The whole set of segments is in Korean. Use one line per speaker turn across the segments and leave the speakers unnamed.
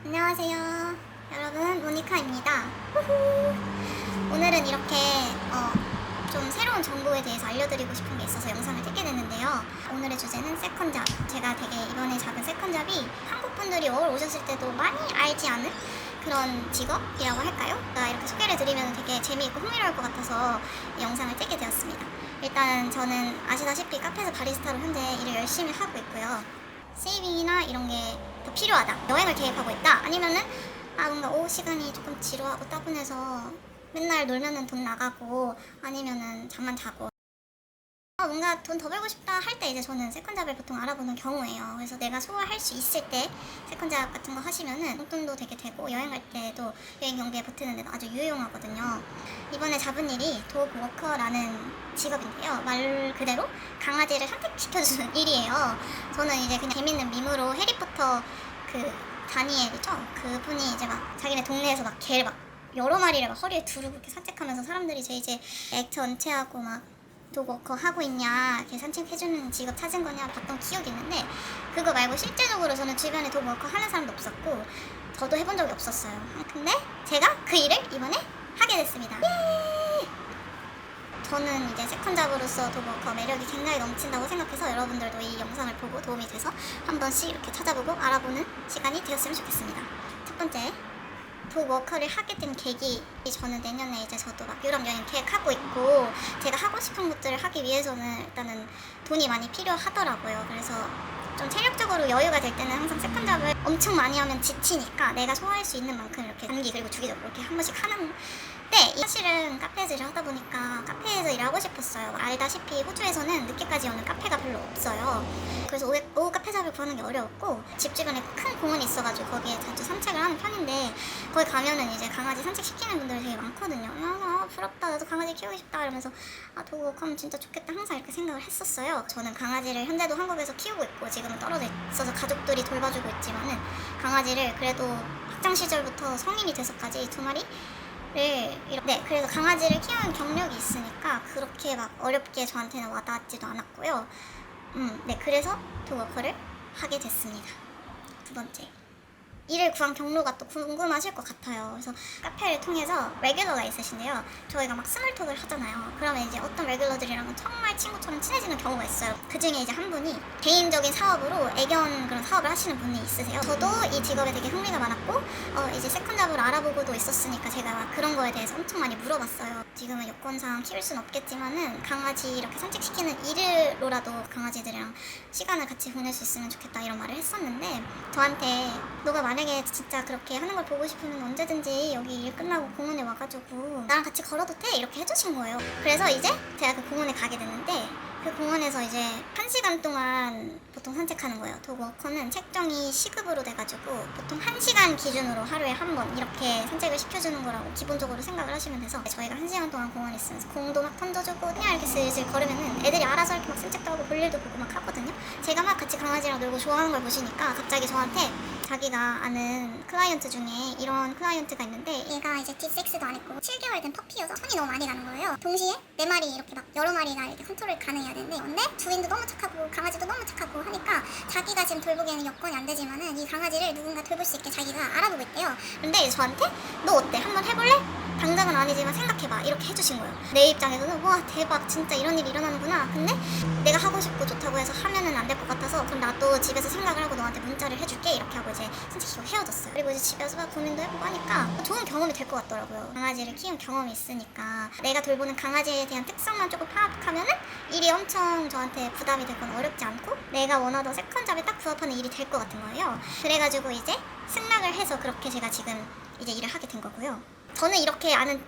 안녕하세요. 여러분, 모니카입니다. 후후. 오늘은 이렇게 좀 새로운 정보에 대해서 알려드리고 싶은 게 있어서 영상을 찍게 됐는데요. 오늘의 주제는 세컨잡. 제가 되게 이번에 잡은 세컨잡이 한국 분들이 오셨을 때도 많이 알지 않은 그런 직업이라고 할까요? 이렇게 소개를 드리면 되게 재미있고 흥미로울 것 같아서 이 영상을 찍게 되었습니다. 일단 저는 아시다시피 카페에서 바리스타로 현재 일을 열심히 하고 있고요. 세이빙이나 이런 게 더 필요하다, 여행을 계획하고 있다, 아니면은 뭔가 오후 시간이 조금 지루하고 따분해서 맨날 놀면은 돈 나가고 아니면은 잠만 자고 뭔가 돈 더 벌고 싶다 할 때 이제 저는 세컨잡을 보통 알아보는 경우예요. 그래서 내가 소화할 수 있을 때 세컨잡 같은 거 하시면은 용돈도 되게 되고 여행할 때도 여행 경비에 보태는 데도 아주 유용하거든요. 이번에 잡은 일이 도그워커라는 직업인데요. 말 그대로 강아지를 산책시켜주는 일이에요. 저는 이제 그냥 재밌는 밈으로 해리포터 그 다니엘이죠. 그분이 이제 막 자기네 동네에서 막 개를 막 여러 마리를 막 허리에 두르고 이렇게 산책하면서 사람들이 이제 액터 은퇴하고 막 도그워커 하고 있냐, 이렇게 산책해주는 직업 찾은 거냐 봤던 기억이 있는데, 그거 말고 실제적으로 저는 주변에 도그워커 하는 사람도 없었고 저도 해본 적이 없었어요. 근데 제가 그 일을 이번에 하게 됐습니다. 예! 저는 이제 세컨잡으로서 도그워커 매력이 굉장히 넘친다고 생각해서 여러분들도 이 영상을 보고 도움이 돼서 한 번씩 이렇게 찾아보고 알아보는 시간이 되었으면 좋겠습니다. 첫 번째, 도그워커를 하게 된 계기, 저는 내년에 이제 저도 막 유럽 여행 계획하고 있고 제가 하고 싶은 것들을 하기 위해서는 일단은 돈이 많이 필요하더라고요. 그래서 좀 체력적으로 여유가 될 때는 항상 세컨잡을 엄청 많이 하면 지치니까 내가 소화할 수 있는 만큼 이렇게 단기 그리고 주기적으로 이렇게 한 번씩 하는. 사실은 카페에서 일을 하다 보니까 카페에서 일하고 싶었어요. 알다시피 호주에서는 늦게까지 오는 카페가 별로 없어요. 그래서 오후 카페 잡을 구하는 게 어려웠고, 집 주변에 큰 공원이 있어가지고 거기에 자주 산책을 하는 편인데, 거기 가면은 이제 강아지 산책시키는 분들이 되게 많거든요. 야, 부럽다, 나도 강아지 키우고 싶다 이러면서 도그워커 하면 진짜 좋겠다 항상 이렇게 생각을 했었어요. 저는 강아지를 현재도 한국에서 키우고 있고 지금은 떨어져 있어서 가족들이 돌봐주고 있지만은 강아지를 그래도 학창 시절부터 성인이 돼서까지 2마리 그래서 강아지를 키우는 경력이 있으니까 그렇게 막 어렵게 저한테는 와닿지도 않았고요. 그래서 도그워커를 하게 됐습니다. 두 번째, 일을 구한 경로가 또 궁금하실 것 같아요. 그래서 카페를 통해서 레귤러가 있으신데요. 저희가 막 스몰톡을 하잖아요. 그러면 이제 어떤 레귤러들이랑은 정말 친구처럼 친해지는 경우가 있어요. 그 중에 이제 한 분이 개인적인 사업으로 애견 그런 사업을 하시는 분이 있으세요. 저도 이 직업에 되게 흥미가 많았고 이제 세컨잡을 알아보고도 있었으니까 제가 막 그런 거에 대해서 엄청 많이 물어봤어요. 지금은 여건상 키울 순 없겠지만은 강아지 이렇게 산책시키는 일로라도 강아지들이랑 시간을 같이 보낼 수 있으면 좋겠다 이런 말을 했었는데, 저한테 너가 만약에 진짜 그렇게 하는 걸 보고 싶으면 언제든지 여기 일 끝나고 공원에 와가지고 나랑 같이 걸어도 돼 이렇게 해주신 거예요. 그래서 이제 제가 그 공원에 가게 됐는데, 그 공원에서 이제 1시간 동안 보통 산책하는 거예요. 도그워커는 책정이 시급으로 돼가지고 보통 1시간 기준으로 하루에 한 번 이렇게 산책을 시켜주는 거라고 기본적으로 생각을 하시면 돼서, 저희가 1시간 동안 공원에 있으면서 공도 막 던져주고 그냥 이렇게 슬슬 걸으면은 애들이 알아서 이렇게 막 산책도 하고 볼일도 보고 막 하거든요. 제가 막 같이 강아지랑 놀고 좋아하는 걸 보시니까 갑자기 저한테 자기가 아는 클라이언트 중에 이런 클라이언트가 있는데, 얘가 이제 D6도 안 했고 7개월 된 퍼피여서 손이 너무 많이 가는 거예요. 동시에 4마리 이렇게 막 여러 마리가 이렇게 컨트롤이 가능해야 되는데, 근데 주인도 너무 착하고 강아지도 너무 착하고 하니까 자기가 지금 돌보기에는 여건이 안 되지만은 이 강아지를 누군가 돌볼 수 있게 자기가 알아보고 있대요. 근데 저한테 너 어때? 한번 해볼래? 당장은 아니지만 생각해봐 이렇게 해주신 거예요. 내 입장에서는 와 대박, 진짜 이런 일이 일어나는구나. 근데 내가 하고 싶고 좋다고 해서 하면은 안 될 것 같아서 그럼 나도 집에서 생각을 하고 너한테 문자를 해줄게 이렇게 하고 이제 산책시키고 헤어졌어요. 그리고 이제 집에서 막 고민도 해보고 하니까 좋은 경험이 될 것 같더라고요. 강아지를 키운 경험이 있으니까 내가 돌보는 강아지에 대한 특성만 조금 파악하면은 일이 엄청 저한테 부담이 되거나 어렵지 않고 내가 원하던 세컨잡에 딱 부합하는 일이 될 것 같은 거예요. 그래가지고 이제 승낙을 해서 그렇게 제가 지금 이제 일을 하게 된 거고요. 저는 이렇게 아는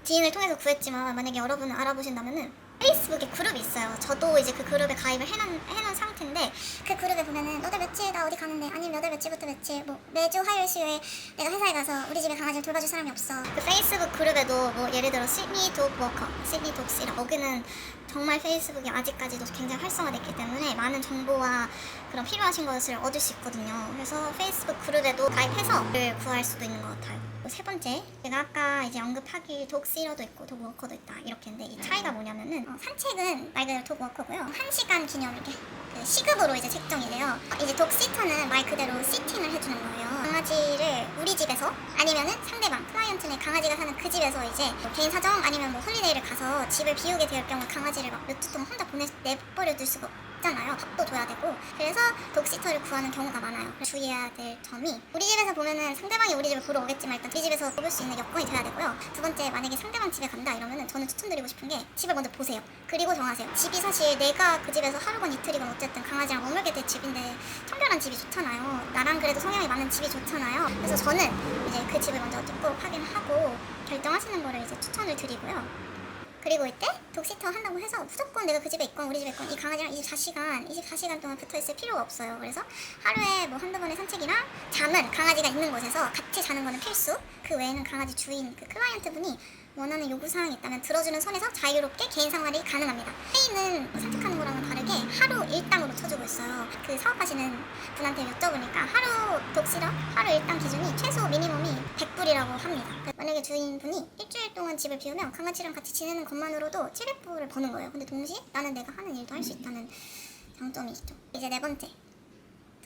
지인을 통해서 구했지만 만약에 여러분은 알아보신다면은 페이스북에 그룹이 있어요. 저도 이제 그 그룹에 가입을 해놓은 상태인데, 그 그룹에 보면은 너들 며칠 나 어디 가는데, 아니면 몇월 며칠부터 며칠 뭐 매주 화요일 수요일 내가 회사에 가서 우리 집에 강아지를 돌봐줄 사람이 없어. 그 페이스북 그룹에도 뭐 예를 들어 시드니 도그워커, 시드니 독스이랑 거기는 정말 페이스북이 아직까지도 굉장히 활성화됐기 때문에 많은 정보와 그런 필요하신 것을 얻을 수 있거든요. 그래서 페이스북 그룹에도 가입해서 를 구할 수도 있는 것 같아요. 세 번째, 제가 아까 이제 언급하길 독시러도 있고 도그워커도 있다 이렇게 했는데, 이 차이가 뭐냐면은 산책은 말 그대로 도그워커고요. 1시간 기념 이렇게 그 시급으로 이제 책정이 돼요. 이제 독시터는 말 그대로 시팅을 해주는 거예요. 강아지를 집에서 아니면은 상대방 클라이언트네 강아지가 사는 그 집에서 이제 뭐 개인 사정 아니면 뭐 홀리데이를 가서 집을 비우게 될 경우 강아지를 막 몇 주 동안 혼자 내버려 둘 수가 없잖아요. 밥도 줘야 되고. 그래서 독시터를 구하는 경우가 많아요. 주의해야 될 점이 우리 집에서 보면은 상대방이 우리 집을 보러 오겠지만 일단 우리 집에서 뽑을 수 있는 여건이 돼야 되고요. 두 번째, 만약에 상대방 집에 간다 이러면은 저는 추천드리고 싶은 게 집을 먼저 보세요. 그리고 정하세요. 집이 사실 내가 그 집에서 하루건 이틀이건 어쨌든 강아지랑 머물게 될 집인데 청결한 집이 좋잖아요. 나랑 그래도 성향이 맞는 집이 좋잖아요. 그래서 저는 이제 그 집을 먼저 꼭 확인하고 결정하시는 거를 이제 추천을 드리고요. 그리고 이때 독시터 한다고 해서 무조건 내가 그 집에 있건 우리 집에 있건 이 강아지랑 24시간 동안 붙어있을 필요가 없어요. 그래서 하루에 뭐 한두 번의 산책이랑 잠은 강아지가 있는 곳에서 같이 자는 거는 필수. 그 외에는 강아지 주인 그 클라이언트 분이 원하는 요구사항이 있다면 들어주는 선에서 자유롭게 개인 생활이 가능합니다. 페이는 산책하는 거랑은 다르게 하루 일당으로 쳐주고 있어요. 그 사업하시는 분한테 여쭤보니까 하루 독시랑 하루 일당 기준이 최소 미니멈이 100불이라고 합니다. 만약에 주인분이 일주일 동안 집을 비우면 강아지랑 같이 지내는 것만으로도 700불을 버는 거예요. 근데 동시에 나는 내가 하는 일도 할 수 있다는 장점이 있죠. 이제 네 번째,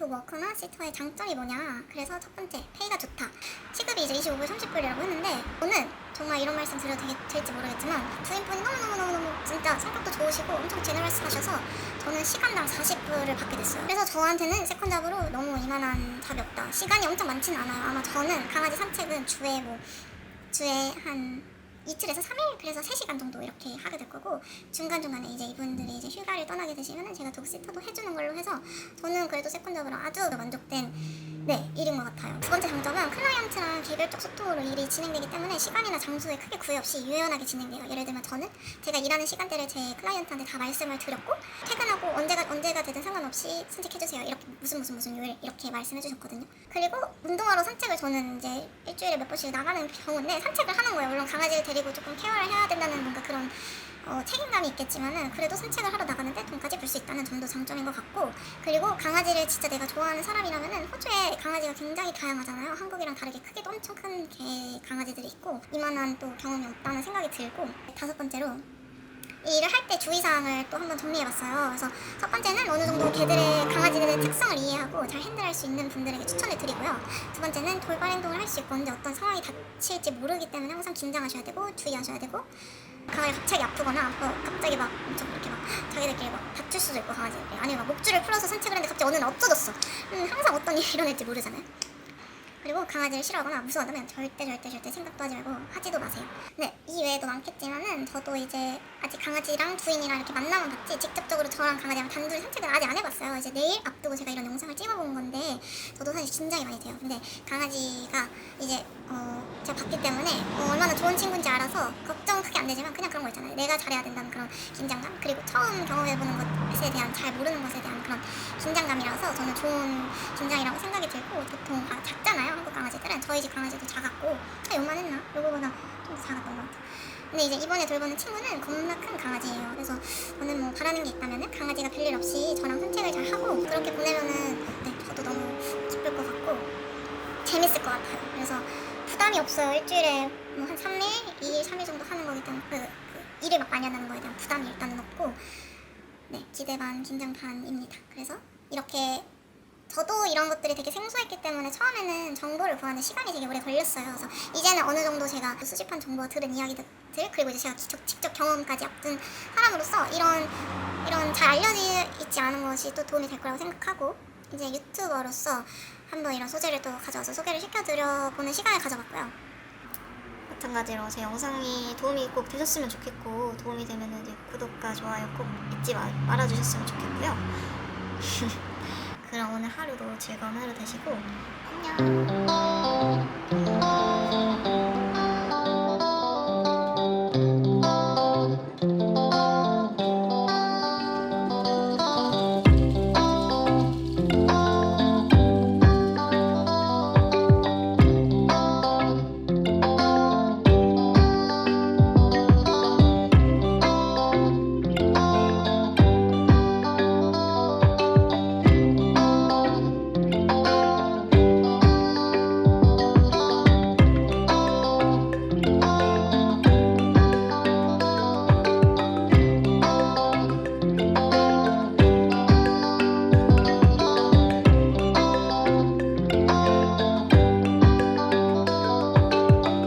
워커나 시터의 장점이 뭐냐. 그래서 첫 번째, 페이가 좋다. 시급이 이제 25불 30불이라고 했는데 저는 정말 이런 말씀 드려도 될지 모르겠지만 주인분이 너무너무 진짜 성격도 좋으시고 엄청 제너럴스하셔서 저는 시간당 40불을 받게 됐어요. 그래서 저한테는 세컨잡으로 너무 이만한 잡이 없다. 시간이 엄청 많지는 않아요. 아마 저는 강아지 산책은 주에 한 이틀에서 3일, 그래서 3시간 정도 이렇게 하게 될 거고, 중간중간에 이제 이분들이 이제 휴가를 떠나게 되시면은 제가 독시터도 해주는 걸로 해서 저는 그래도 세컨잡으로 아주 만족된 일인 것 같아요. 두 번째 장점은 클라이언트랑 개별적 소통으로 일이 진행되기 때문에 시간이나 장소에 크게 구애 없이 유연하게 진행돼요. 예를 들면 저는 제가 일하는 시간대를 제 클라이언트한테 다 말씀을 드렸고, 퇴근하고 언제가 되든 상관없이 산책해주세요. 이렇게 무슨 요일 이렇게 말씀해 주셨거든요. 그리고 운동하러 산책을 저는 이제 일주일에 몇 번씩 나가는 경우인데 산책을 하는 거예요. 물론 강아지를 데리고 조금 케어를 해야 된다는 뭔가 그런 책임감이 있겠지만은 그래도 산책을 하러 나가는데 돈까지 벌 수 있다는 점도 장점인 것 같고, 그리고 강아지를 진짜 내가 좋아하는 사람이라면은 호주에 강아지가 굉장히 다양하잖아요. 한국이랑 다르게 크기도 엄청 큰 개 강아지들이 있고 이만한 또 경험이 없다는 생각이 들고, 다섯 번째로 이 일을 할 때 주의사항을 또 한번 정리해봤어요. 그래서 첫 번째는 어느 정도 강아지들의 특성을 이해하고 잘 핸들할 수 있는 분들에게 추천을 드리고요. 두 번째는 돌발 행동을 할 수 있고 언제 어떤 상황이 닥칠지 모르기 때문에 항상 긴장하셔야 되고 주의하셔야 되고, 강아지가 갑자기 아프거나 갑자기 막 엄청 이렇게 막 자기들끼리 막 다툴 수도 있고 강아지들이, 아니면 막 목줄을 풀어서 산책을 했는데 갑자기 어느 날 없어졌어. 항상 어떤 일이 일어날지 모르잖아요. 그리고 강아지를 싫어하거나 무서워하면 절대 생각도 하지 말고 하지도 마세요. 네, 이 외에도 많겠지만은 저도 이제 아직 강아지랑 주인이랑 이렇게 만나만 봤지 직접적으로 저랑 강아지랑 단둘이 산책을 아직 안 해봤어요. 이제 내일 앞두고 제가 이런 영상을 찍어본 건데 저도 사실 긴장이 많이 돼요. 근데 강아지가 이제 제가 봤기 때문에 얼마나 좋은 친구인지 알아서 걱정 크게 안 되지만 그냥 그런 거 있잖아요. 내가 잘해야 된다는 그런 긴장감, 그리고 처음 경험해보는 것에 대한, 잘 모르는 것에 대한 그런 긴장감이라서 저는 좋은 긴장이라고 생각이 들고, 보통 작잖아요. 한국 강아지들은. 저희 집 강아지도 작았고 요만했나? 요거보다 좀 더 작았던 것 같아요. 근데 이제 이번에 돌보는 친구는 겁나 큰 강아지예요. 그래서 저는 뭐 바라는 게 있다면은 강아지가 별일 없이 저랑 산책을 잘 하고 그렇게 보내면은 저도 너무 기쁠 것 같고 재밌을 것 같아요. 그래서 부담이 없어요. 일주일에 뭐 한 3일, 2일, 3일 정도 하는 거기 때문에 일을 막 많이 한다는 거에 대한 부담이 일단은 없고, 기대 반 긴장 반입니다. 그래서 이렇게 저도 이런 것들이 되게 생소했기 때문에 처음에는 정보를 구하는 시간이 되게 오래 걸렸어요. 그래서 이제는 어느 정도 제가 수집한 정보와 들은 이야기들, 그리고 이제 제가 직접 경험까지 앞둔 사람으로서 이런 잘 알려져 있지 않은 것이 또 도움이 될 거라고 생각하고, 이제 유튜버로서 한번 이런 소재를 또 가져와서 소개를 시켜드려보는 시간을 가져봤고요. 마찬가지로 제 영상이 도움이 꼭 되셨으면 좋겠고, 도움이 되면 이제 구독과 좋아요 꼭 잊지 말아주셨으면 좋겠고요. 그럼 오늘 하루도 즐거운 하루 되시고 안녕.